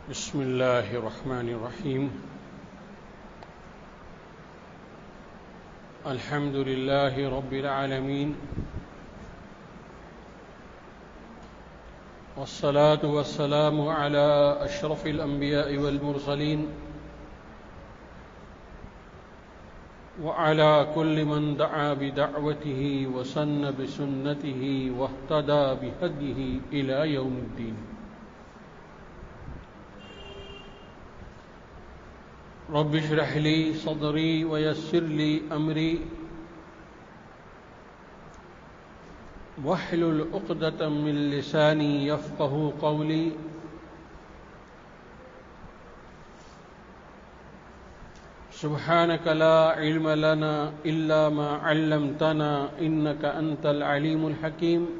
بسم الله الرحمن الرحيم. الحمد لله رب العالمين، والصلاة والسلام على أشرف الأنبياء والمرسلين وعلى كل من دعا بدعوته وسن بسنته واهتدى بهديه إلى يوم الدين. رب اشرح لي صدري ويسر لي أمري واحلل عقدة من لساني يفقه قولي. سبحانك لا علم لنا إلا ما علمتنا إنك أنت العليم الحكيم.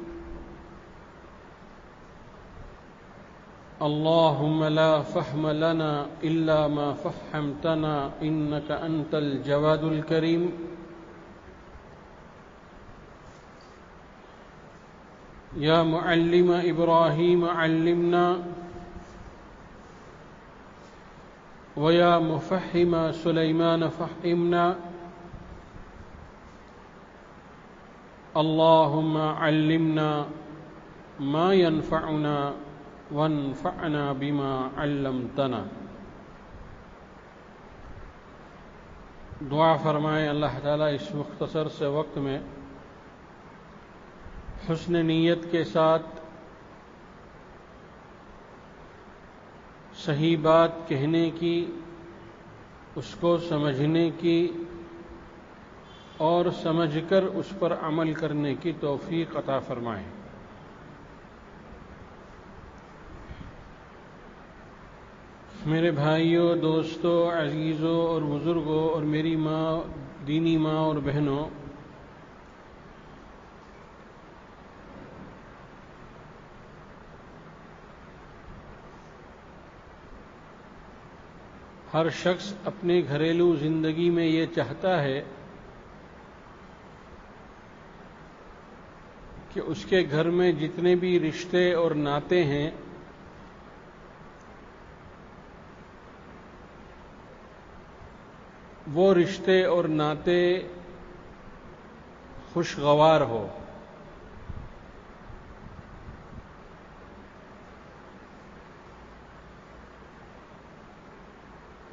اللهم لا فهم لنا إلا ما فهمتنا إنك أنت الجواد الكريم. يا معلم إبراهيم علمنا، ويا مفهم سليمان فهمنا. اللهم علمنا ما ينفعنا وانفعنا بما علمتنا. دعا فرمائیں اللہ تعالیٰ اس مختصر سے وقت میں حسن نیت کے ساتھ صحیح بات کہنے کی، اس کو سمجھنے کی اور سمجھ کر اس پر عمل کرنے کی توفیق عطا فرمائیں. میرے بھائیوں، دوستوں، عزیزوں اور بزرگوں اور میری ماں، دینی ماں اور بہنوں، ہر شخص اپنے گھریلو زندگی میں یہ چاہتا ہے کہ اس کے گھر میں جتنے بھی رشتے اور ناتے ہیں وہ رشتے اور ناتے خوشگوار ہو.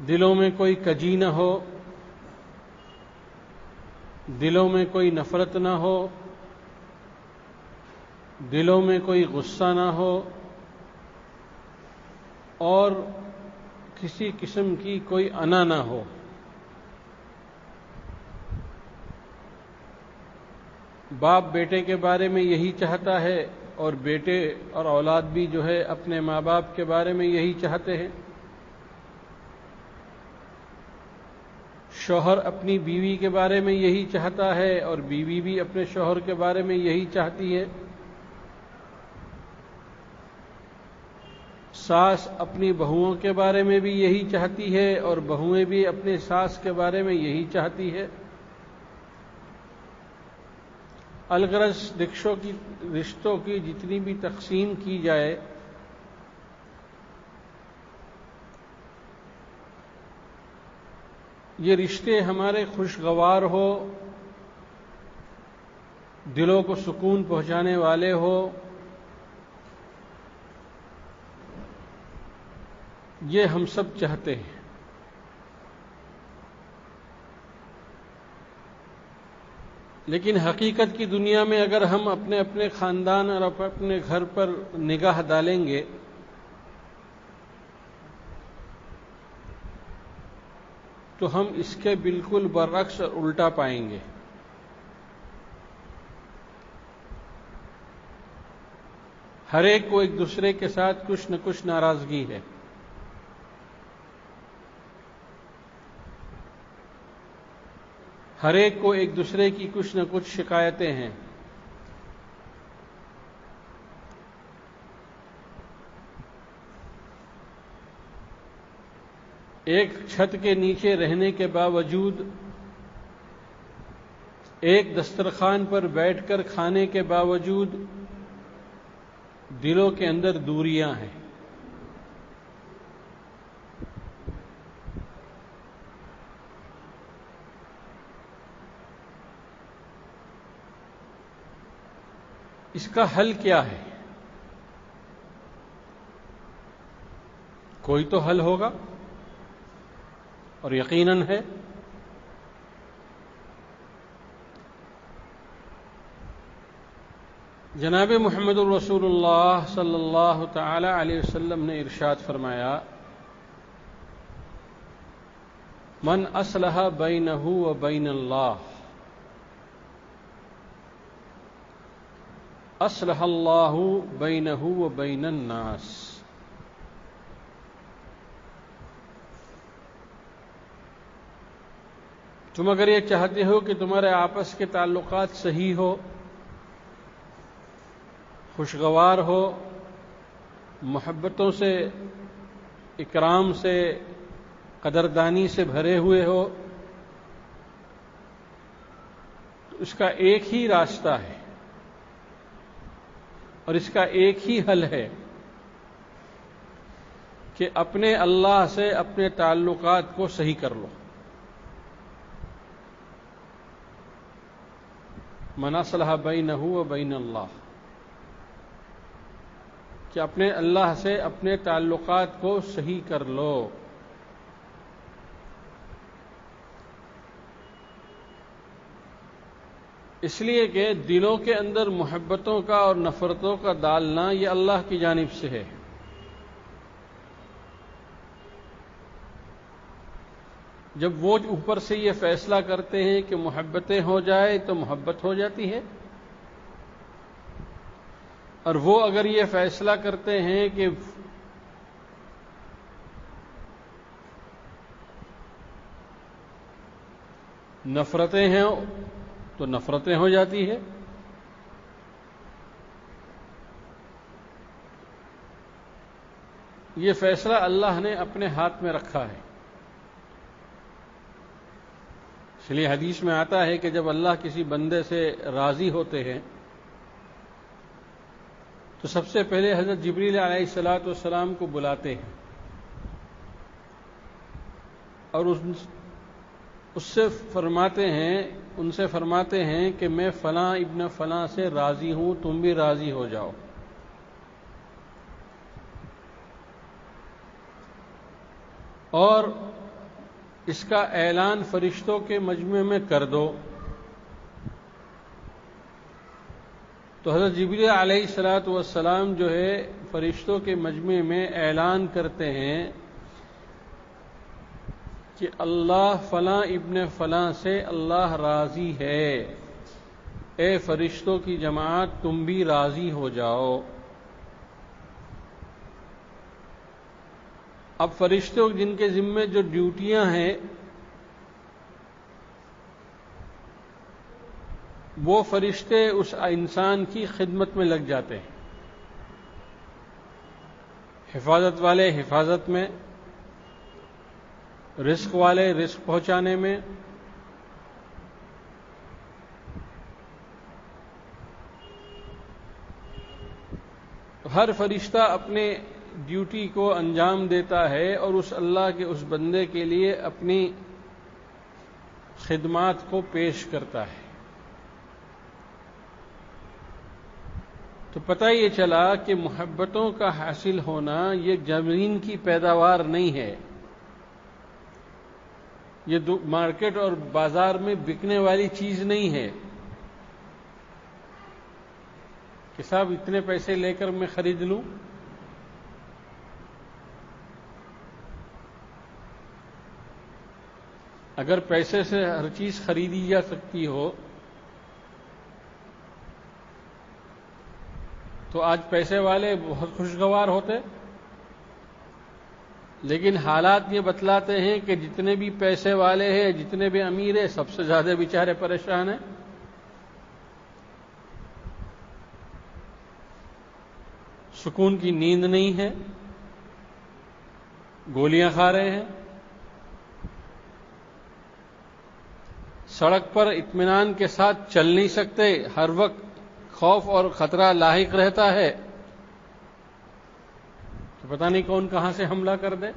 دلوں میں کوئی کجی نہ ہو، دلوں میں کوئی نفرت نہ ہو، دلوں میں کوئی غصہ نہ ہو اور کسی قسم کی کوئی انا نہ ہو. باپ بیٹے کے بارے میں یہی چاہتا ہے اور بیٹے اور اولاد بھی جو ہے اپنے ماں باپ کے بارے میں یہی چاہتے ہیں. شوہر اپنی بیوی کے بارے میں یہی چاہتا ہے اور بیوی بھی اپنے شوہر کے بارے میں یہی چاہتی ہے. ساس اپنی بہوؤں کے بارے میں بھی یہی چاہتی ہے اور بہوئیں بھی اپنے ساس کے بارے میں یہی چاہتی ہے. الغرض رشتوں کی جتنی بھی تقسیم کی جائے یہ رشتے ہمارے خوشگوار ہو، دلوں کو سکون پہنچانے والے ہو، یہ ہم سب چاہتے ہیں. لیکن حقیقت کی دنیا میں اگر ہم اپنے خاندان اور اپنے گھر پر نگاہ ڈالیں گے تو ہم اس کے بالکل برعکس اور الٹا پائیں گے. ہر ایک کو ایک دوسرے کے ساتھ کچھ نہ کچھ ناراضگی ہے. ہر ایک کو ایک دوسرے کی کچھ نہ کچھ شکایتیں ہیں. ایک چھت کے نیچے رہنے کے باوجود، ایک دسترخوان پر بیٹھ کر کھانے کے باوجود دلوں کے اندر دوریاں ہیں. اس کا حل کیا ہے؟ کوئی تو حل ہوگا، اور یقیناً ہے۔ جناب محمد الرسول اللہ صلی اللہ تعالی علیہ وسلم نے ارشاد فرمایا، من اصلح بینہ و بین اللہ اصلح اللہ بینہ و بین الناس۔ تم اگر یہ چاہتے ہو کہ تمہارے آپس کے تعلقات صحیح ہو، خوشگوار ہو، محبتوں سے، اکرام سے، قدردانی سے بھرے ہوئے ہو، تو اس کا ایک ہی راستہ ہے اور اس کا ایک ہی حل ہے کہ اپنے اللہ سے اپنے تعلقات کو صحیح کر لو۔ من اصلح بینہ و بین اللہ، کہ اپنے اللہ سے اپنے تعلقات کو صحیح کر لو۔ اس لیے کہ دلوں کے اندر محبتوں کا اور نفرتوں کا ڈالنا یہ اللہ کی جانب سے ہے۔ جب وہ اوپر سے یہ فیصلہ کرتے ہیں کہ محبتیں ہو جائے تو محبت ہو جاتی ہے، اور وہ اگر یہ فیصلہ کرتے ہیں کہ نفرتیں ہیں تو نفرتیں ہو جاتی ہے۔ یہ فیصلہ اللہ نے اپنے ہاتھ میں رکھا ہے۔ اس لیے حدیث میں آتا ہے کہ جب اللہ کسی بندے سے راضی ہوتے ہیں تو سب سے پہلے حضرت جبریل علیہ الصلاۃ والسلام کو بلاتے ہیں اور اس سے فرماتے ہیں کہ میں فلاں ابن فلاں سے راضی ہوں، تم بھی راضی ہو جاؤ۔ اور اس کا اعلان فرشتوں کے مجمع میں کر دو۔ تو حضرت جبریل علیہ الصلاۃ والسلام جو ہے فرشتوں کے مجمع میں اعلان کرتے ہیں کہ اللہ فلاں ابن فلاں سے اللہ راضی ہے، اے فرشتوں کی جماعت تم بھی راضی ہو جاؤ۔ اب فرشتوں جن کے ذمے جو ڈیوٹیاں ہیں وہ فرشتے اس انسان کی خدمت میں لگ جاتے ہیں، حفاظت والے حفاظت میں، رزق والے رزق پہنچانے میں، ہر فرشتہ اپنے ڈیوٹی کو انجام دیتا ہے اور اس اللہ کے اس بندے کے لیے اپنی خدمات کو پیش کرتا ہے۔ تو پتہ یہ چلا کہ محبتوں کا حاصل ہونا یہ زمین کی پیداوار نہیں ہے، یہ مارکیٹ اور بازار میں بکنے والی چیز نہیں ہے کہ صاحب اتنے پیسے لے کر میں خرید لوں۔ اگر پیسے سے ہر چیز خریدی جا سکتی ہو تو آج پیسے والے بہت خوشگوار ہوتے، لیکن حالات یہ بتلاتے ہیں کہ جتنے بھی پیسے والے ہیں، جتنے بھی امیر ہیں، سب سے زیادہ بیچارے پریشان ہیں۔ سکون کی نیند نہیں ہے، گولیاں کھا رہے ہیں، سڑک پر اطمینان کے ساتھ چل نہیں سکتے، ہر وقت خوف اور خطرہ لاحق رہتا ہے، تو پتہ نہیں کون کہاں سے حملہ کر دے۔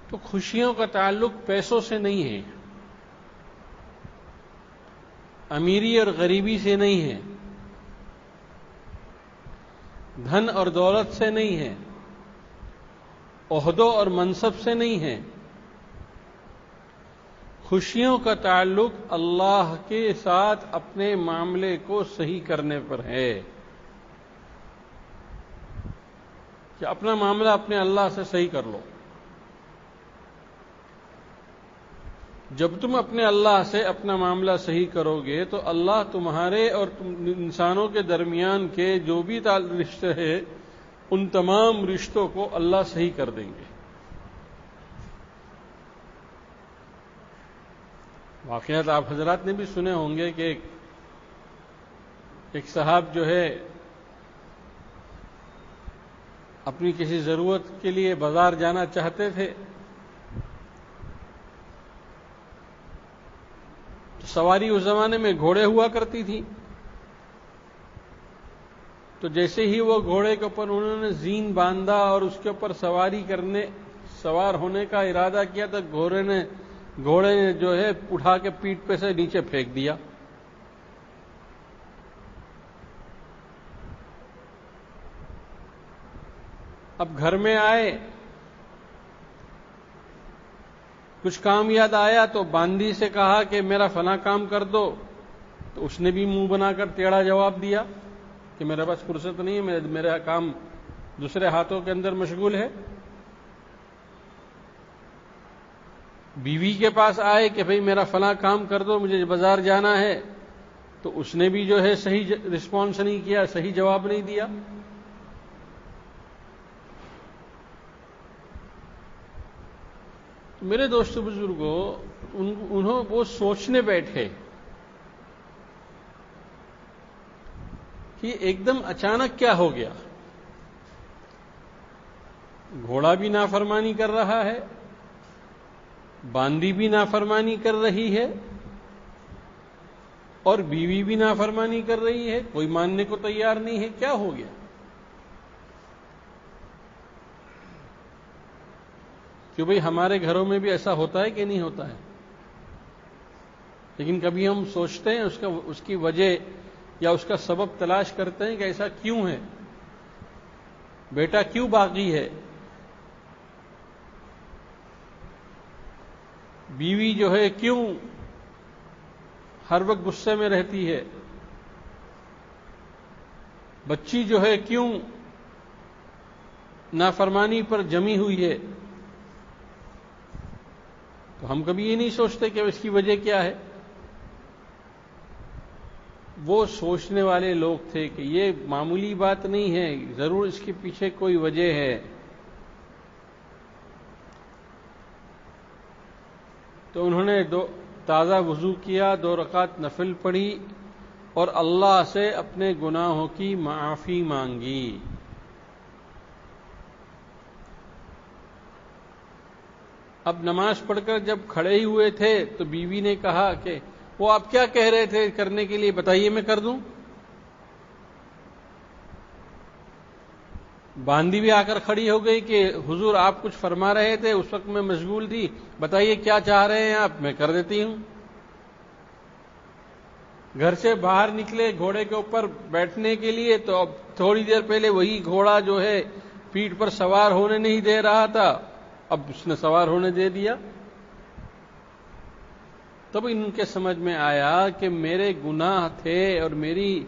تو خوشیوں کا تعلق پیسوں سے نہیں ہے، امیری اور غریبی سے نہیں ہے، دھن اور دولت سے نہیں ہے، عہدوں اور منصب سے نہیں ہے، خوشیوں کا تعلق اللہ کے ساتھ اپنے معاملے کو صحیح کرنے پر ہے، کہ اپنا معاملہ اپنے اللہ سے صحیح کر لو۔ جب تم اپنے اللہ سے اپنا معاملہ صحیح کرو گے تو اللہ تمہارے اور انسانوں کے درمیان کے جو بھی رشتے ہیں ان تمام رشتوں کو اللہ صحیح کر دیں گے۔ واقعات آپ حضرات نے بھی سنے ہوں گے کہ ایک صاحب جو ہے اپنی کسی ضرورت کے لیے بازار جانا چاہتے تھے، سواری اس زمانے میں گھوڑے ہوا کرتی تھی، تو جیسے ہی وہ گھوڑے کے اوپر انہوں نے زین باندھا اور اس کے اوپر سوار ہونے کا ارادہ کیا تو گھوڑے نے جو ہے اٹھا کے پیٹھ پہ سے نیچے پھینک دیا۔ اب گھر میں آئے، کچھ کام یاد آیا تو باندی سے کہا کہ میرا فلاں کام کر دو، تو اس نے بھی منہ بنا کر ٹیڑھا جواب دیا کہ میرے پاس فرصت نہیں ہے، میرا کام دوسرے ہاتھوں کے اندر مشغول ہے۔ بیوی کے پاس آئے کہ بھئی میرا فلاں کام کر دو، مجھے بازار جانا ہے، تو اس نے بھی جو ہے صحیح رسپانس نہیں کیا، صحیح جواب نہیں دیا۔ میرے دوست بزرگوں، وہ سوچنے بیٹھے کہ ایک دم اچانک کیا ہو گیا، گھوڑا بھی نافرمانی کر رہا ہے، باندی بھی نافرمانی کر رہی ہے، اور بیوی بھی نافرمانی کر رہی ہے، کوئی ماننے کو تیار نہیں ہے، کیا ہو گیا؟ کہ بھئی ہمارے گھروں میں بھی ایسا ہوتا ہے کہ نہیں ہوتا ہے؟ لیکن کبھی ہم سوچتے ہیں اس کی وجہ یا اس کا سبب تلاش کرتے ہیں کہ ایسا کیوں ہے، بیٹا کیوں باغی ہے، بیوی جو ہے کیوں ہر وقت غصے میں رہتی ہے، بچی جو ہے کیوں نافرمانی پر جمی ہوئی ہے؟ تو ہم کبھی یہ نہیں سوچتے کہ اس کی وجہ کیا ہے۔ وہ سوچنے والے لوگ تھے کہ یہ معمولی بات نہیں ہے، ضرور اس کے پیچھے کوئی وجہ ہے۔ تو انہوں نے تازہ وضو کیا، 2 رکعت نفل پڑھی اور اللہ سے اپنے گناہوں کی معافی مانگی۔ اب نماز پڑھ کر جب کھڑے ہی ہوئے تھے تو بیوی نے کہا کہ وہ آپ کیا کہہ رہے تھے کرنے کے لیے، بتائیے میں کر دوں۔ باندی بھی آ کر کھڑی ہو گئی کہ حضور آپ کچھ فرما رہے تھے، اس وقت میں مشغول تھی، بتائیے کیا چاہ رہے ہیں آپ، میں کر دیتی ہوں۔ گھر سے باہر نکلے گھوڑے کے اوپر بیٹھنے کے لیے تو اب تھوڑی دیر پہلے وہی گھوڑا جو ہے پیٹھ پر سوار ہونے نہیں دے رہا تھا، اب اس نے سوار ہونے دے دیا۔ تب ان کے سمجھ میں آیا کہ میرے گناہ تھے اور میری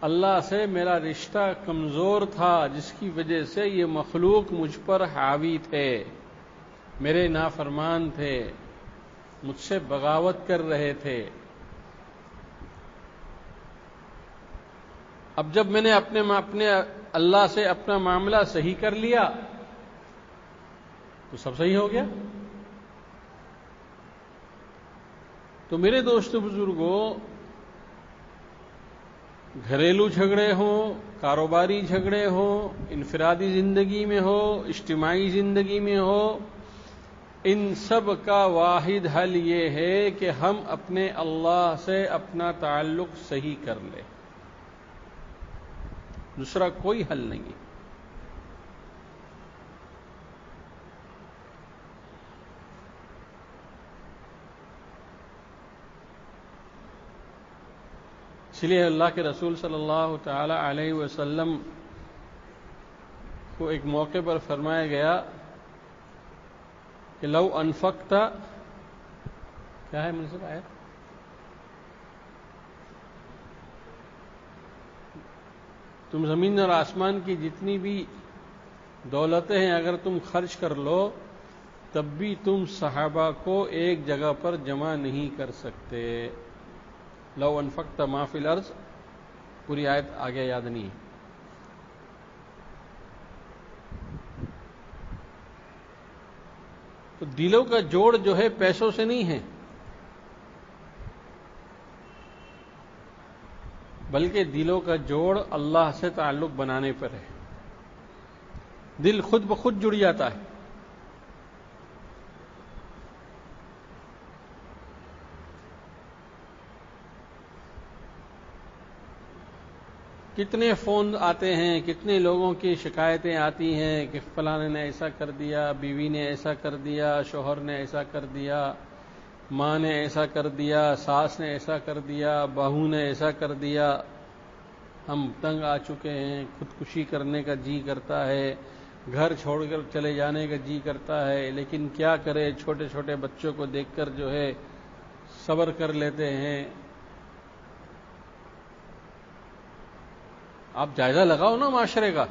اللہ سے میرا رشتہ کمزور تھا، جس کی وجہ سے یہ مخلوق مجھ پر حاوی تھے، میرے نافرمان تھے، مجھ سے بغاوت کر رہے تھے۔ اب جب میں نے اپنے اللہ سے اپنا معاملہ صحیح کر لیا تو سب صحیح ہو گیا۔ تو میرے دوست بزرگوں، گھریلو جھگڑے ہوں، کاروباری جھگڑے ہوں، انفرادی زندگی میں ہو، اجتماعی زندگی میں ہو، ان سب کا واحد حل یہ ہے کہ ہم اپنے اللہ سے اپنا تعلق صحیح کر لیں، دوسرا کوئی حل نہیں ہے۔ اس لیے اللہ کے رسول صلی اللہ تعالی علیہ وسلم کو ایک موقع پر فرمایا گیا کہ لو انفقت، کیا ہے منصب آیت؟ تم زمین اور آسمان کی جتنی بھی دولتیں ہیں اگر تم خرچ کر لو تب بھی تم صحابہ کو ایک جگہ پر جمع نہیں کر سکتے. لو انفقت ما فی الارض، پوری آیت آگے یاد نہیں ہے. تو دلوں کا جوڑ جو ہے پیسوں سے نہیں ہے، بلکہ دلوں کا جوڑ اللہ سے تعلق بنانے پر ہے. دل خود بخود جڑ جاتا ہے. کتنے فون آتے ہیں، کتنے لوگوں کی شکایتیں آتی ہیں کہ فلانے نے ایسا کر دیا، بیوی نے ایسا کر دیا، شوہر نے ایسا کر دیا، ماں نے ایسا کر دیا، ساس نے ایسا کر دیا، بہو نے ایسا کر دیا. ہم تنگ آ چکے ہیں، خودکشی کرنے کا جی کرتا ہے، گھر چھوڑ کر چلے جانے کا جی کرتا ہے، لیکن کیا کرے، چھوٹے چھوٹے بچوں کو دیکھ کر جو ہے صبر کر لیتے ہیں. آپ جائزہ لگاؤ نا معاشرے کا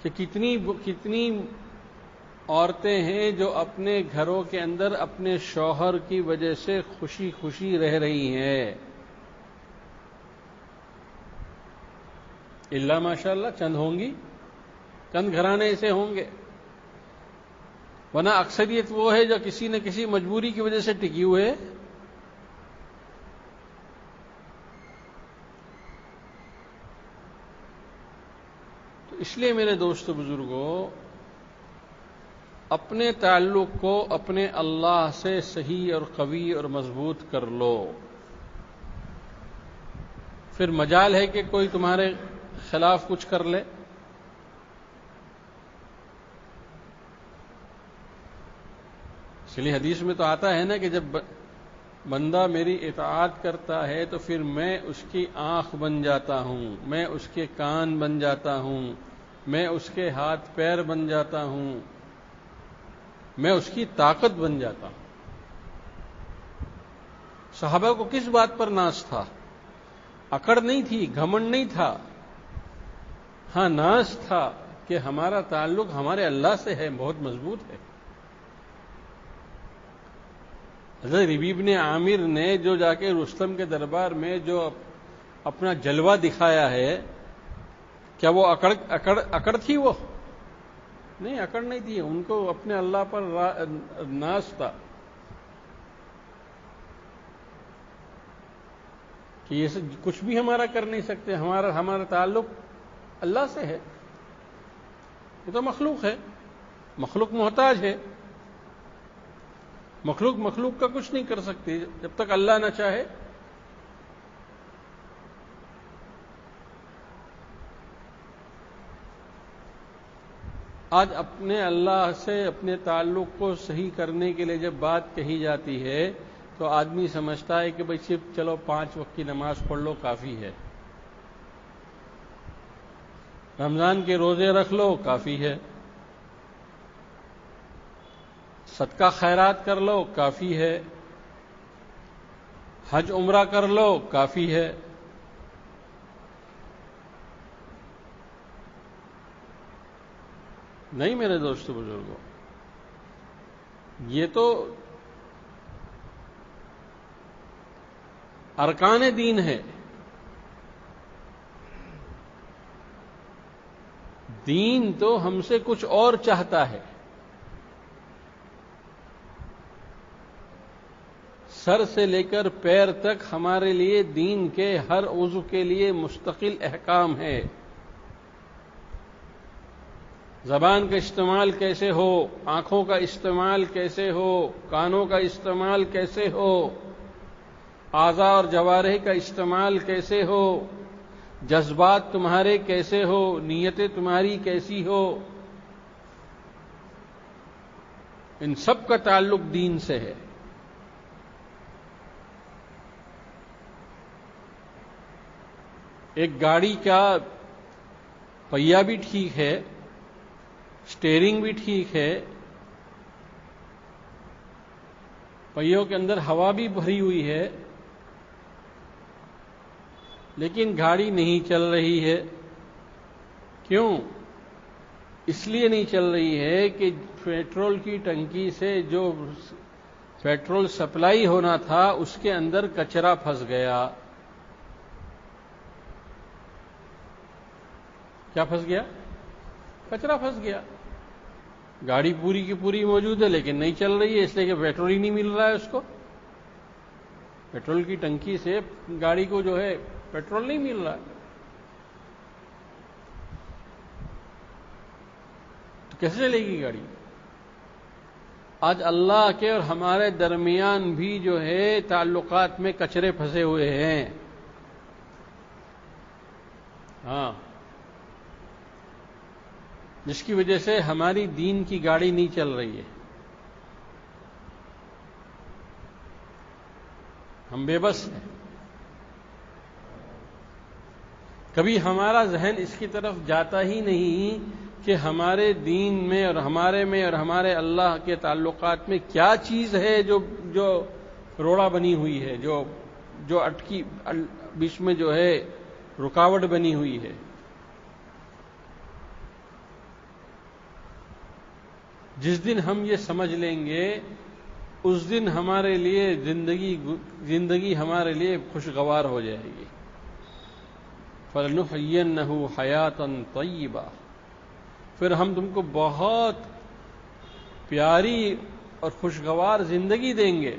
کہ کتنی عورتیں ہیں جو اپنے گھروں کے اندر اپنے شوہر کی وجہ سے خوشی خوشی رہ رہی ہیں. اللہ ماشاء اللہ چند ہوں گی، چند گھرانے ایسے ہوں گے، ورنہ اکثریت وہ ہے جو کسی نہ کسی مجبوری کی وجہ سے ٹکی ہوئے. تو اس لیے میرے دوست بزرگوں، اپنے تعلق کو اپنے اللہ سے صحیح اور قوی اور مضبوط کر لو. پھر مجال ہے کہ کوئی تمہارے خلاف کچھ کر لے. اس لیے حدیث میں تو آتا ہے نا کہ جب بندہ میری اطاعت کرتا ہے تو پھر میں اس کی آنکھ بن جاتا ہوں، میں اس کے کان بن جاتا ہوں، میں اس کے ہاتھ پیر بن جاتا ہوں، میں اس کی طاقت بن جاتا ہوں. صحابہ کو کس بات پر ناز تھا؟ اکڑ نہیں تھی، گھمنڈ نہیں تھا. ہاں ناز تھا کہ ہمارا تعلق ہمارے اللہ سے ہے، بہت مضبوط ہے. حضرت ربیع بن عامر نے جو جا کے رستم کے دربار میں جو اپنا جلوہ دکھایا ہے، کیا وہ اکڑ تھی؟ وہ نہیں، اکڑ نہیں تھی. ان کو اپنے اللہ پر ناز تھا کہ یہ کچھ بھی ہمارا کر نہیں سکتے، ہمارا تعلق اللہ سے ہے. یہ تو مخلوق ہے، مخلوق محتاج ہے، مخلوق کا کچھ نہیں کر سکتی جب تک اللہ نہ چاہے. آج اپنے اللہ سے اپنے تعلق کو صحیح کرنے کے لیے جب بات کہی جاتی ہے تو آدمی سمجھتا ہے کہ بھئی صرف چلو 5 وقت کی نماز پڑھ لو کافی ہے، رمضان کے روزے رکھ لو کافی ہے، صدقہ خیرات کر لو کافی ہے، حج عمرہ کر لو کافی ہے. نہیں میرے دوستو بزرگوں، یہ تو ارکان دین ہے. دین تو ہم سے کچھ اور چاہتا ہے. سر سے لے کر پیر تک ہمارے لیے دین کے ہر عضو کے لیے مستقل احکام ہے. زبان کا استعمال کیسے ہو، آنکھوں کا استعمال کیسے ہو، کانوں کا استعمال کیسے ہو، اعضاء اور جوارح کا استعمال کیسے ہو، جذبات تمہارے کیسے ہو، نیتیں تمہاری کیسی ہو، ان سب کا تعلق دین سے ہے. ایک گاڑی کا پہیا بھی ٹھیک ہے، اسٹیئرنگ بھی ٹھیک ہے، پہیوں کے اندر ہوا بھی بھری ہوئی ہے، لیکن گاڑی نہیں چل رہی ہے۔ کیوں؟ اس لیے نہیں چل رہی ہے کہ پیٹرول کی ٹنکی سے جو پیٹرول سپلائی ہونا تھا اس کے اندر کچرا پھنس گیا۔ کیا پھنس گیا؟ کچرا پھنس گیا۔ گاڑی پوری کی پوری موجود ہے لیکن نہیں چل رہی ہے، اس لیے کہ پیٹرول ہی نہیں مل رہا ہے اس کو۔ پیٹرول کی ٹنکی سے گاڑی کو جو ہے پیٹرول نہیں مل رہا، تو کیسے چلے گی گاڑی؟ آج اللہ کے اور ہمارے درمیان بھی جو ہے تعلقات میں کچرے پھنسے ہوئے ہیں۔ ہاں، جس کی وجہ سے ہماری دین کی گاڑی نہیں چل رہی ہے۔ ہم بے بس ہیں۔ کبھی ہمارا ذہن اس کی طرف جاتا ہی نہیں کہ ہمارے دین میں اور ہمارے اللہ کے تعلقات میں کیا چیز ہے جو روڑا بنی ہوئی ہے، جو اٹکی بیچ میں جو ہے رکاوٹ بنی ہوئی ہے۔ جس دن ہم یہ سمجھ لیں گے اس دن ہمارے لیے زندگی ہمارے لیے خوشگوار ہو جائے گی۔ فَلَنُحْيِيَنَّهُ حَيَاةً طَيِّبَةً، پھر ہم تم کو بہت پیاری اور خوشگوار زندگی دیں گے۔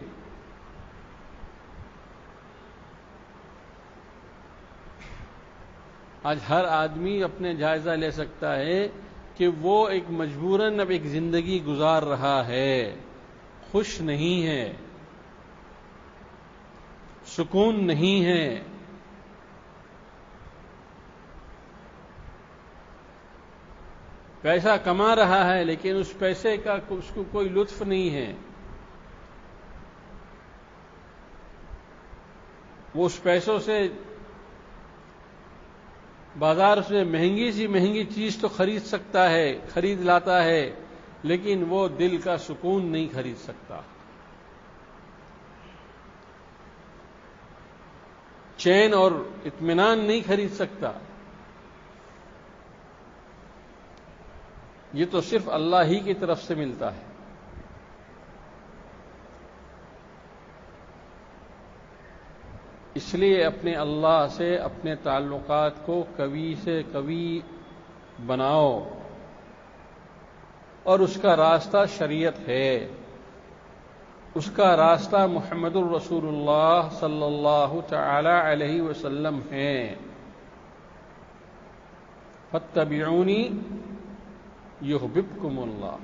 آج ہر آدمی اپنے جائزہ لے سکتا ہے کہ وہ ایک مجبوراً اب ایک زندگی گزار رہا ہے، خوش نہیں ہے، سکون نہیں ہے۔ پیسہ کما رہا ہے لیکن اس پیسے کا اس کو کوئی لطف نہیں ہے۔ وہ اس پیسوں سے بازار سے مہنگی چیز تو خرید سکتا ہے، خرید لاتا ہے، لیکن وہ دل کا سکون نہیں خرید سکتا، چین اور اطمینان نہیں خرید سکتا۔ یہ تو صرف اللہ ہی کی طرف سے ملتا ہے۔ اس لیے اپنے اللہ سے اپنے تعلقات کو قوی سے قوی بناؤ، اور اس کا راستہ شریعت ہے، اس کا راستہ محمد الرسول اللہ صلی اللہ تعالی علیہ وسلم ہے۔ فاتبعونی یحببکم اللہ،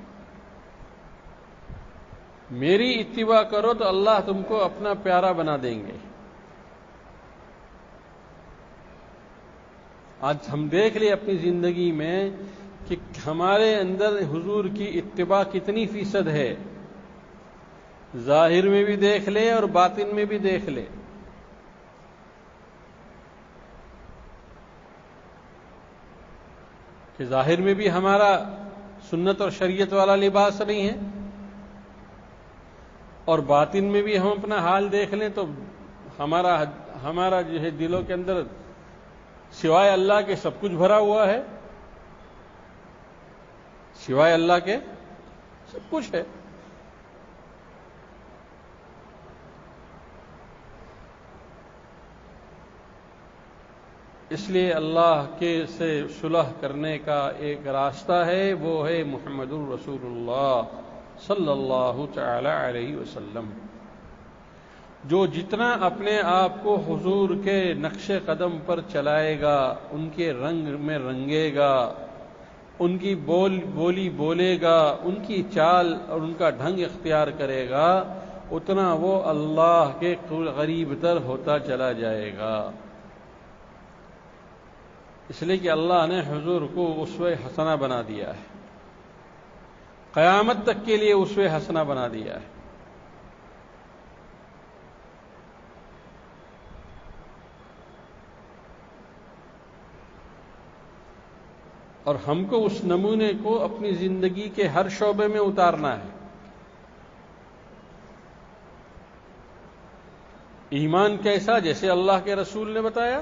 میری اتباع کرو تو اللہ تم کو اپنا پیارا بنا دیں گے۔ آج ہم دیکھ لیں اپنی زندگی میں کہ ہمارے اندر حضور کی اتباع کتنی فیصد ہے، ظاہر میں بھی دیکھ لیں اور باطن میں بھی دیکھ لیں۔ کہ ظاہر میں بھی ہمارا سنت اور شریعت والا لباس نہیں ہے، اور باطن میں بھی ہم اپنا حال دیکھ لیں تو ہمارا جو ہے دلوں کے اندر سوائے اللہ کے سب کچھ بھرا ہوا ہے، سوائے اللہ کے سب کچھ ہے۔ اس لیے اللہ کے سے صلح کرنے کا ایک راستہ ہے، وہ ہے محمد الرسول اللہ صلی اللہ تعالی علیہ وسلم۔ جو جتنا اپنے آپ کو حضور کے نقش قدم پر چلائے گا، ان کے رنگ میں رنگے گا، ان کی بولی بولے گا، ان کی چال اور ان کا ڈھنگ اختیار کرے گا، اتنا وہ اللہ کے قریب تر ہوتا چلا جائے گا۔ اس لیے کہ اللہ نے حضور کو اسوہ حسنہ بنا دیا ہے، قیامت تک کے لیے اسوہ حسنہ بنا دیا ہے۔ اور ہم کو اس نمونے کو اپنی زندگی کے ہر شعبے میں اتارنا ہے۔ ایمان کیسا؟ جیسے اللہ کے رسول نے بتایا۔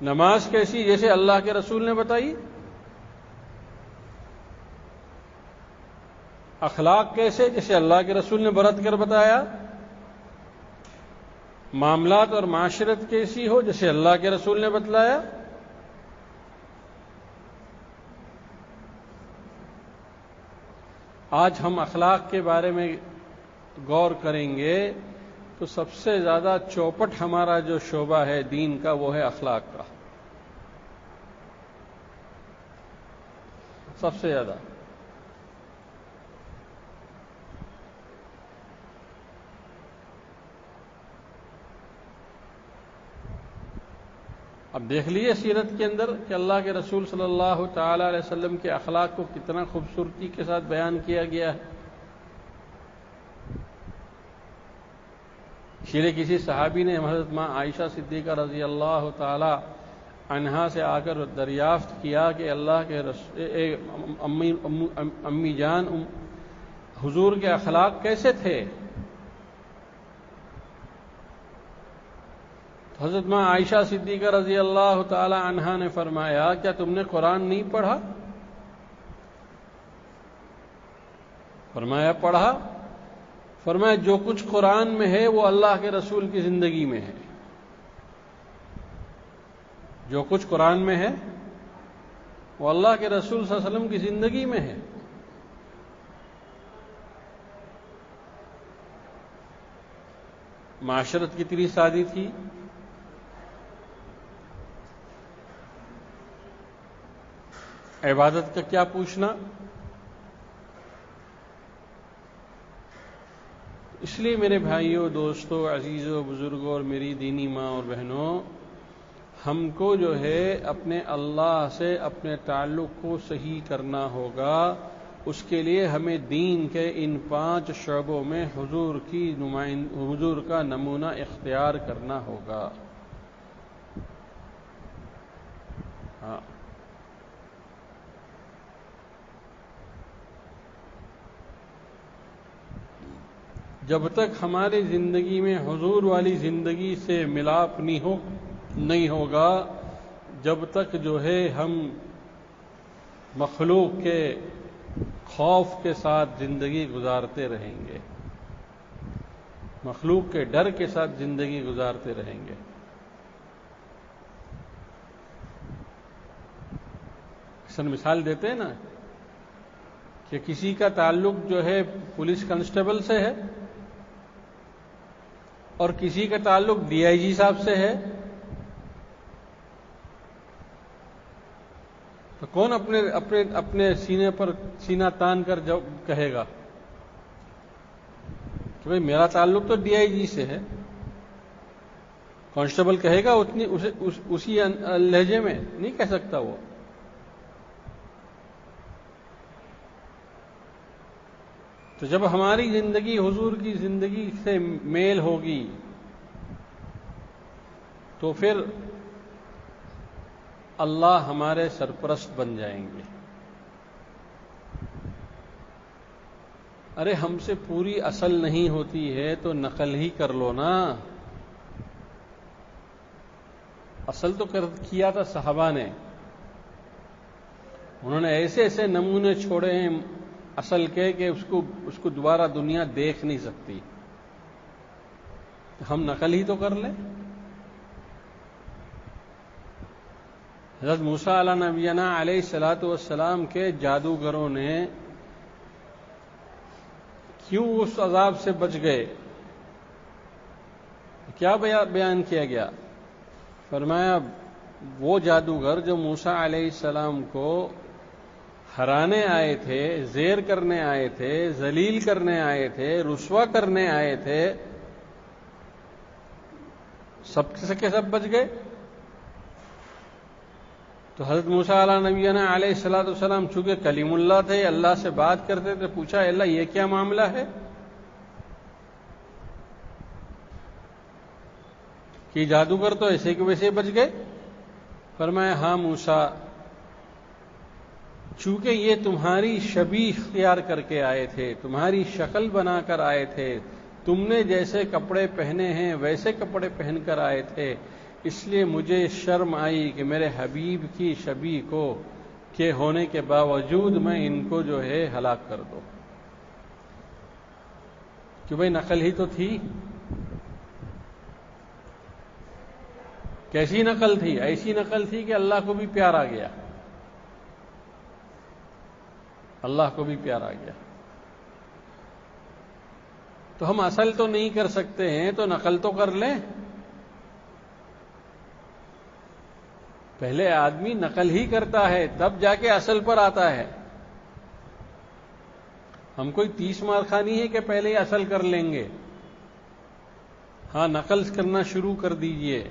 نماز کیسی؟ جیسے اللہ کے رسول نے بتائی۔ اخلاق کیسے؟ جیسے اللہ کے رسول نے برت کر بتایا۔ معاملات اور معاشرت کیسی ہو؟ جیسے اللہ کے رسول نے بتلایا۔ آج ہم اخلاق کے بارے میں غور کریں گے تو سب سے زیادہ چوپٹ ہمارا جو شعبہ ہے دین کا وہ ہے اخلاق کا، سب سے زیادہ۔ اب دیکھ لیجیے سیرت کے اندر کہ اللہ کے رسول صلی اللہ تعالی علیہ وسلم کے اخلاق کو کتنا خوبصورتی کے ساتھ بیان کیا گیا ہے۔ کسی صحابی نے حضرت ماں عائشہ صدیقہ رضی اللہ تعالی عنہا سے آ کر دریافت کیا کہ اللہ کے امی جان حضور کے اخلاق کیسے تھے؟ حضرت ماں عائشہ صدیقہ رضی اللہ تعالی عنہا نے فرمایا، کیا تم نے قرآن نہیں پڑھا؟ فرمایا پڑھا۔ فرمایا جو کچھ قرآن میں ہے وہ اللہ کے رسول کی زندگی میں ہے۔ جو کچھ قرآن میں ہے وہ اللہ کے رسول صلی اللہ علیہ وسلم کی زندگی میں ہے۔ معاشرت کتنی سادی تھی، عبادت کا کیا پوچھنا۔ اس لیے میرے بھائیوں، دوستوں، عزیزوں، بزرگوں اور میری دینی ماں اور بہنوں، ہم کو جو ہے اپنے اللہ سے اپنے تعلق کو صحیح کرنا ہوگا۔ اس کے لیے ہمیں دین کے ان 5 شعبوں میں حضور کا نمونہ اختیار کرنا ہوگا۔ ہاں، جب تک ہماری زندگی میں حضور والی زندگی سے ملاپ نہیں ہوگا، جب تک جو ہے ہم مخلوق کے خوف کے ساتھ زندگی گزارتے رہیں گے، مخلوق کے ڈر کے ساتھ زندگی گزارتے رہیں گے۔ اکثر مثال دیتے ہیں نا کہ کسی کا تعلق جو ہے پولیس کانسٹیبل سے ہے اور کسی کا تعلق ڈی آئی جی صاحب سے ہے، تو کون اپنے سینے پر سینہ تان کر کہے گا کہ بھئی میرا تعلق تو ڈی آئی جی سے ہے؟ کانسٹیبل کہے گا اسی لہجے میں نہیں کہہ سکتا وہ۔ تو جب ہماری زندگی حضور کی زندگی سے میل ہوگی تو پھر اللہ ہمارے سرپرست بن جائیں گے۔ ارے ہم سے پوری اصل نہیں ہوتی ہے تو نقل ہی کر لو نا۔ اصل تو کیا تھا صحابہ نے، انہوں نے ایسے ایسے نمونے چھوڑے ہیں اصل کے کہ اس کو دوبارہ دنیا دیکھ نہیں سکتی۔ ہم نقل ہی تو کر لیں۔ حضرت موسیٰ علیہ نبینا علیہ الصلاۃ والسلام کے جادوگروں نے کیوں اس عذاب سے بچ گئے؟ کیا بیان کیا گیا؟ فرمایا وہ جادوگر جو موسیٰ علیہ السلام کو ہرانے آئے تھے، زیر کرنے آئے تھے، ذلیل کرنے آئے تھے، رسوا کرنے آئے تھے، سب کے سب بچ گئے۔ تو حضرت موسیٰ علیہ نبینا علیہ الصلاۃ والسلام چونکہ کلیم اللہ تھے، اللہ سے بات کرتے تھے، پوچھا اللہ یہ کیا معاملہ ہے کہ جادوگر تو ایسے کے ویسے بچ گئے؟ فرمایا ہاں موسیٰ، چونکہ یہ تمہاری شبیہ اختیار کر کے آئے تھے، تمہاری شکل بنا کر آئے تھے، تم نے جیسے کپڑے پہنے ہیں ویسے کپڑے پہن کر آئے تھے، اس لیے مجھے شرم آئی کہ میرے حبیب کی شبیہ کو کے ہونے کے باوجود میں ان کو جو ہے ہلاک کر دو، کہ بھئی نقل ہی تو تھی۔ کیسی نقل تھی؟ ایسی نقل تھی کہ اللہ کو بھی پیار آ گیا، اللہ کو بھی پیار آ گیا۔ تو ہم اصل تو نہیں کر سکتے ہیں تو نقل تو کر لیں۔ پہلے آدمی نقل ہی کرتا ہے تب جا کے اصل پر آتا ہے۔ ہم کوئی 30 مار خانی ہے کہ پہلے ہی اصل کر لیں گے۔ ہاں نقل کرنا شروع کر دیجئے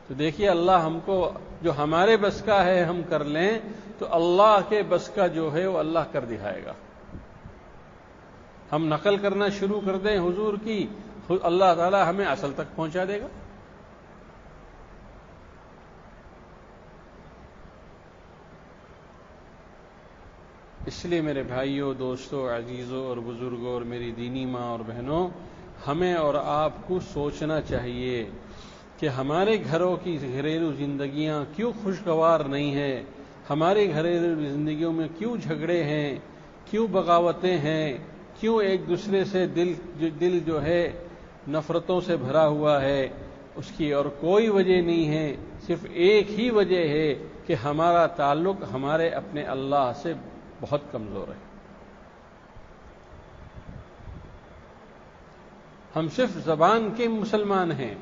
تو دیکھیے اللہ ہم کو جو ہمارے بس کا ہے ہم کر لیں تو اللہ کے بس کا جو ہے وہ اللہ کر دکھائے گا۔ ہم نقل کرنا شروع کر دیں حضور کی، اللہ تعالی ہمیں اصل تک پہنچا دے گا۔ اس لیے میرے بھائیوں، دوستوں، عزیزوں اور بزرگوں اور میری دینی ماں اور بہنوں، ہمیں اور آپ کو سوچنا چاہیے کہ ہمارے گھروں کی گھریلو زندگیاں کیوں خوشگوار نہیں ہیں، ہمارے گھریلو زندگیوں میں کیوں جھگڑے ہیں، کیوں بغاوتیں ہیں، کیوں ایک دوسرے سے دل جو ہے نفرتوں سے بھرا ہوا ہے۔ اس کی اور کوئی وجہ نہیں ہے، صرف ایک ہی وجہ ہے کہ ہمارا تعلق ہمارے اپنے اللہ سے بہت کمزور ہے۔ ہم صرف زبان کے مسلمان ہیں،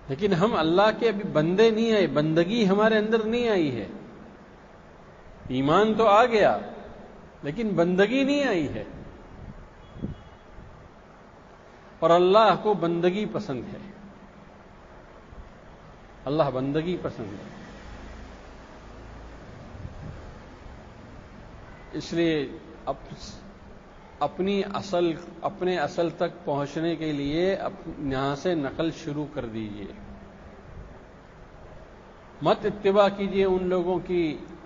لیکن ہم اللہ کے ابھی بندے نہیں آئے، بندگی ہمارے اندر نہیں آئی ہے۔ ایمان تو آ گیا لیکن بندگی نہیں آئی ہے، اور اللہ کو بندگی پسند ہے، اللہ بندگی پسند ہے۔ اس لیے اپنے اصل تک پہنچنے کے لیے یہاں سے نقل شروع کر دیجئے۔ مت اتباع کیجئے ان لوگوں کی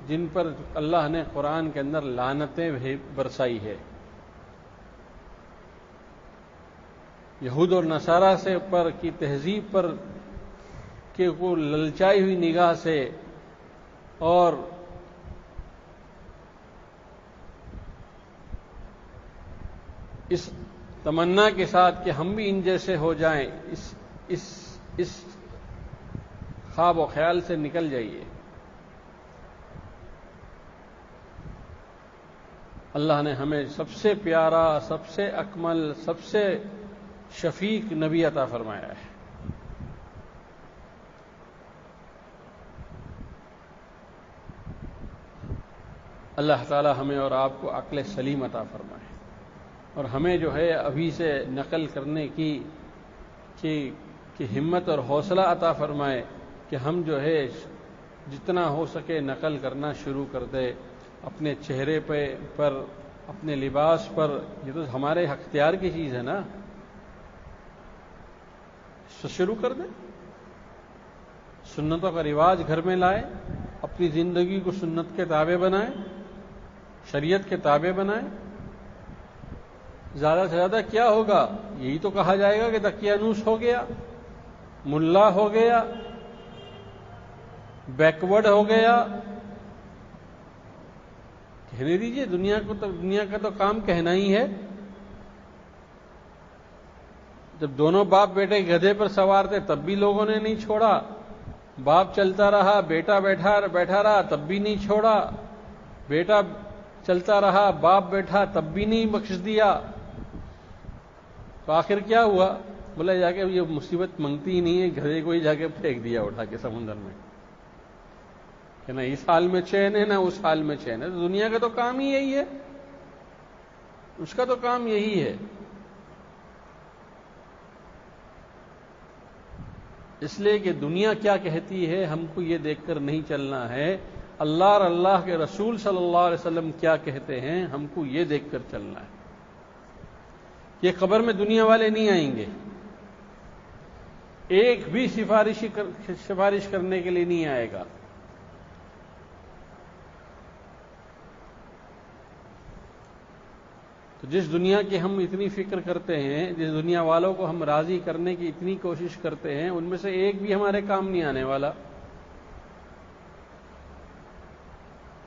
جن پر اللہ نے قرآن کے اندر لعنتیں برسائی ہے۔ یہود اور نصارہ سے پر کی تہذیب پر کہ وہ للچائی ہوئی نگاہ سے اور اس تمنا کے ساتھ کہ ہم بھی ان جیسے ہو جائیں، اس خواب و خیال سے نکل جائیے۔ اللہ نے ہمیں سب سے پیارا، سب سے اکمل، سب سے شفیق نبی عطا فرمایا ہے۔ اللہ تعالی ہمیں اور آپ کو عقل سلیم عطا فرمائے، اور ہمیں جو ہے ابھی سے نقل کرنے کی ہمت اور حوصلہ عطا فرمائے کہ ہم جو ہے جتنا ہو سکے نقل کرنا شروع کر دے، اپنے چہرے پر، اپنے لباس پر۔ یہ تو ہمارے اختیار کی چیز ہے نا، شروع کر دیں۔ سنتوں کا رواج گھر میں لائیں، اپنی زندگی کو سنت کے تابع بنائیں، شریعت کے تابع بنائیں۔ زیادہ سے زیادہ کیا ہوگا؟ یہی تو کہا جائے گا کہ دقیانوس ہو گیا، ملا ہو گیا، بیکورڈ ہو گیا۔ کہنے دیجئے، دنیا کا تو کام کہنا ہی ہے۔ جب دونوں باپ بیٹے گدھے پر سوار تھے تب بھی لوگوں نے نہیں چھوڑا، باپ چلتا رہا، بیٹا بیٹھا رہا تب بھی نہیں چھوڑا، بیٹا چلتا رہا، باپ بیٹھا تب بھی نہیں بخش دیا۔ تو آخر کیا ہوا؟ بولا جا کے یہ مصیبت منگتی ہی نہیں ہے، گدھے کو ہی جا کے پھینک دیا اٹھا کے سمندر میں، کہ نہ اس حال میں چین ہے نہ اس حال میں چین ہے۔ تو دنیا کا تو کام ہی یہی ہے، اس کا تو کام یہی ہے۔ اس لیے کہ دنیا کیا کہتی ہے ہم کو یہ دیکھ کر نہیں چلنا ہے، اللہ اور اللہ کے رسول صلی اللہ علیہ وسلم کیا کہتے ہیں ہم کو یہ دیکھ کر چلنا ہے۔ یہ قبر میں دنیا والے نہیں آئیں گے، ایک بھی سفارش کرنے کے لیے نہیں آئے گا۔ تو جس دنیا کی ہم اتنی فکر کرتے ہیں، جس دنیا والوں کو ہم راضی کرنے کی اتنی کوشش کرتے ہیں، ان میں سے ایک بھی ہمارے کام نہیں آنے والا۔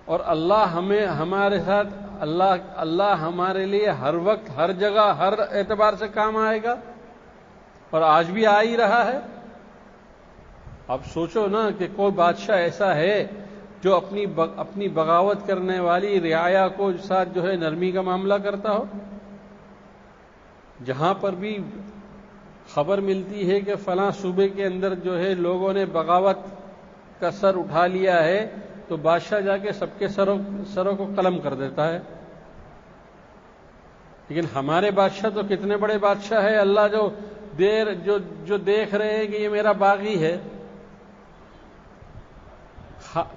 اور اللہ ہمارے ساتھ اللہ ہمارے لیے ہر وقت، ہر جگہ، ہر اعتبار سے کام آئے گا، اور آج بھی آ ہی رہا ہے۔ اب سوچو نا کہ کوئی بادشاہ ایسا ہے جو اپنی بغاوت کرنے والی رعایا کو ساتھ جو ہے نرمی کا معاملہ کرتا ہو۔ جہاں پر بھی خبر ملتی ہے کہ فلاں صوبے کے اندر جو ہے لوگوں نے بغاوت کا سر اٹھا لیا ہے، تو بادشاہ جا کے سب کے سروں کو قلم کر دیتا ہے۔ لیکن ہمارے بادشاہ تو کتنے بڑے بادشاہ ہے، اللہ جو دیکھ رہے ہیں کہ یہ میرا باغی ہے،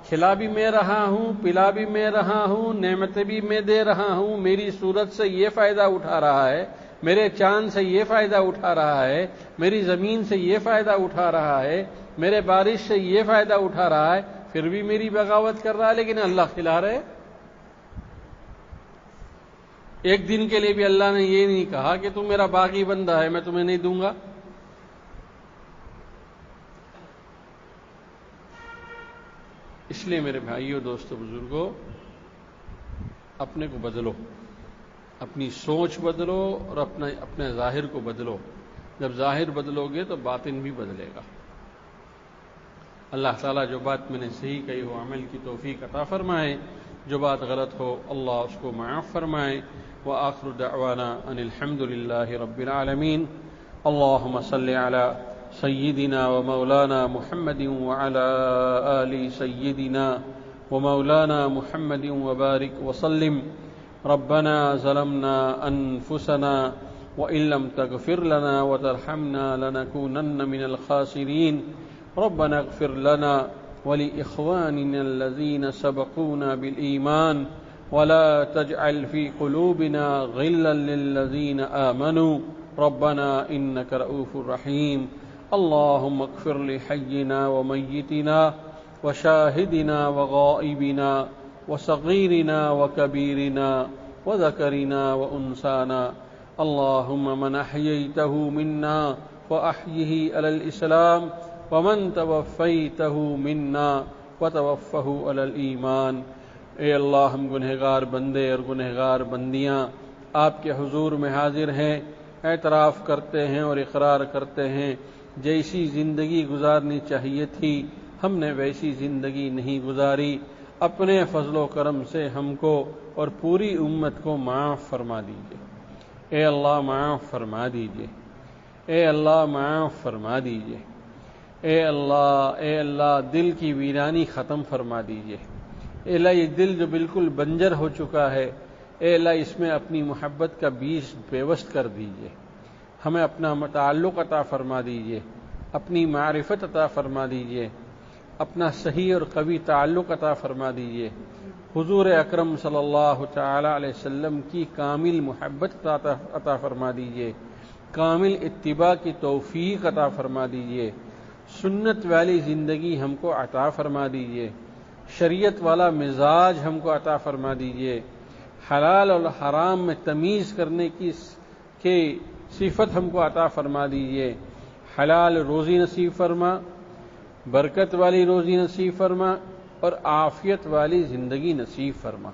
کھلا بھی میں رہا ہوں، پلا بھی میں رہا ہوں، نعمتیں بھی میں دے رہا ہوں، میری صورت سے یہ فائدہ اٹھا رہا ہے، میرے چاند سے یہ فائدہ اٹھا رہا ہے، میری زمین سے یہ فائدہ اٹھا رہا ہے، میرے بارش سے یہ فائدہ اٹھا رہا ہے، پھر بھی میری بغاوت کر رہا ہے، لیکن اللہ کھلا رہے۔ ایک دن کے لیے بھی اللہ نے یہ نہیں کہا کہ تم میرا باغی بندہ ہے، میں تمہیں نہیں دوں گا۔ اس لیے میرے بھائیوں، دوستو، بزرگوں، اپنے کو بدلو، اپنی سوچ بدلو، اور اپنے ظاہر کو بدلو۔ جب ظاہر بدلو گے تو باطن بھی بدلے گا۔ اللہ تعالیٰ جو بات میں نے صحیح کہی ہو عمل کی توفیق عطا فرمائے، جو بات غلط ہو اللہ اس کو معاف فرمائے۔ وآخر دعوانا ان الحمد للہ رب العالمین۔ اللہم صلی علی سیدنا ومولانا محمد وعلى آل سيدنا ومولانا محمد وبارك وسلم۔ ربنا ظلمنا أنفسنا وإن لم تغفر لنا وترحمنا لنكونن من الخاسرين۔ ربنا اغفر لنا ولإخواننا الذين سبقونا بالإيمان ولا تجعل في قلوبنا غلا للذين آمنوا ربنا إنك رؤوف رحيم۔ اللهم اغفر لحينا وميتنا وشاهدنا وغائبنا وصغيرنا وكبيرنا وذكرنا وأنثانا۔ اللهم من أحييته منا فأحيه على الإسلام، ومن توفيته منا وتوفه على الإيمان۔ اے اللہ، ہم گنہگار بندے اور گنہگار بندیاں آپ کے حضور میں حاضر ہیں، اعتراف کرتے ہیں اور اقرار کرتے ہیں جیسی زندگی گزارنی چاہیے تھی ہم نے ویسی زندگی نہیں گزاری۔ اپنے فضل و کرم سے ہم کو اور پوری امت کو معاف فرما دیجیے۔ اے اللہ معاف فرما دیجیے، اے اللہ معاف فرما دیجیے، اے اللہ دل کی ویرانی ختم فرما دیجیے۔ اے اللہ یہ دل جو بالکل بنجر ہو چکا ہے، اے اللہ اس میں اپنی محبت کا بیج پیوست کر دیجیے۔ ہمیں اپنا تعلق عطا فرما دیجیے، اپنی معرفت عطا فرما دیجیے، اپنا صحیح اور قوی تعلق عطا فرما دیجیے۔ حضور اکرم صلی اللہ تعالی علیہ وسلم کی کامل محبت عطا فرما دیجیے، کامل اتباع کی توفیق عطا فرما دیجیے، سنت والی زندگی ہم کو عطا فرما دیجیے، شریعت والا مزاج ہم کو عطا فرما دیجیے، حلال اور حرام میں تمیز کرنے کی صفت ہم کو عطا فرما دیجیے، حلال روزی نصیب فرما، برکت والی روزی نصیب فرما، اور عافیت والی زندگی نصیب فرما۔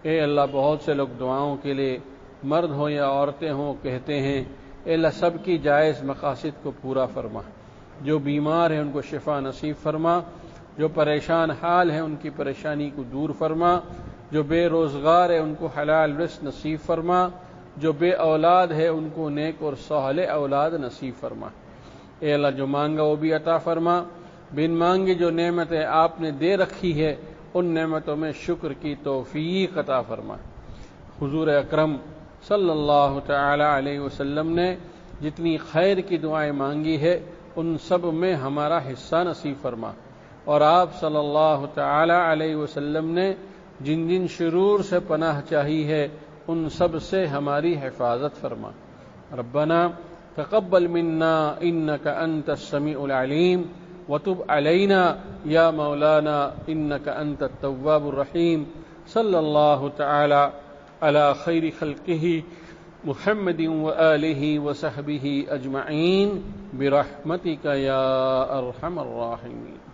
اے اللہ بہت سے لوگ دعاؤں کے لیے، مرد ہوں یا عورتیں ہوں، کہتے ہیں، اے اللہ سب کی جائز مقاصد کو پورا فرما۔ جو بیمار ہیں ان کو شفا نصیب فرما، جو پریشان حال ہیں ان کی پریشانی کو دور فرما، جو بے روزگار ہے ان کو حلال رزق نصیب فرما، جو بے اولاد ہے ان کو نیک اور صالح اولاد نصیب فرما۔ اے اللہ جو مانگا وہ بھی عطا فرما، بن مانگے جو نعمتیں آپ نے دے رکھی ہے ان نعمتوں میں شکر کی توفیق عطا فرما۔ حضور اکرم صلی اللہ تعالی علیہ وسلم نے جتنی خیر کی دعائیں مانگی ہے ان سب میں ہمارا حصہ نصیب فرما، اور آپ صلی اللہ تعالی علیہ وسلم نے جن جن شرور سے پناہ چاہی ہے ان سب سے ہماری حفاظت فرما۔ ربنا تقبل منا إنك أنت السميع العليم وتب علينا يا مولانا إنك أنت التواب الرحيم صلى الله تعالى على خير خلقه محمد وآله وصحبه أجمعين برحمتك يا أرحم الراحمين.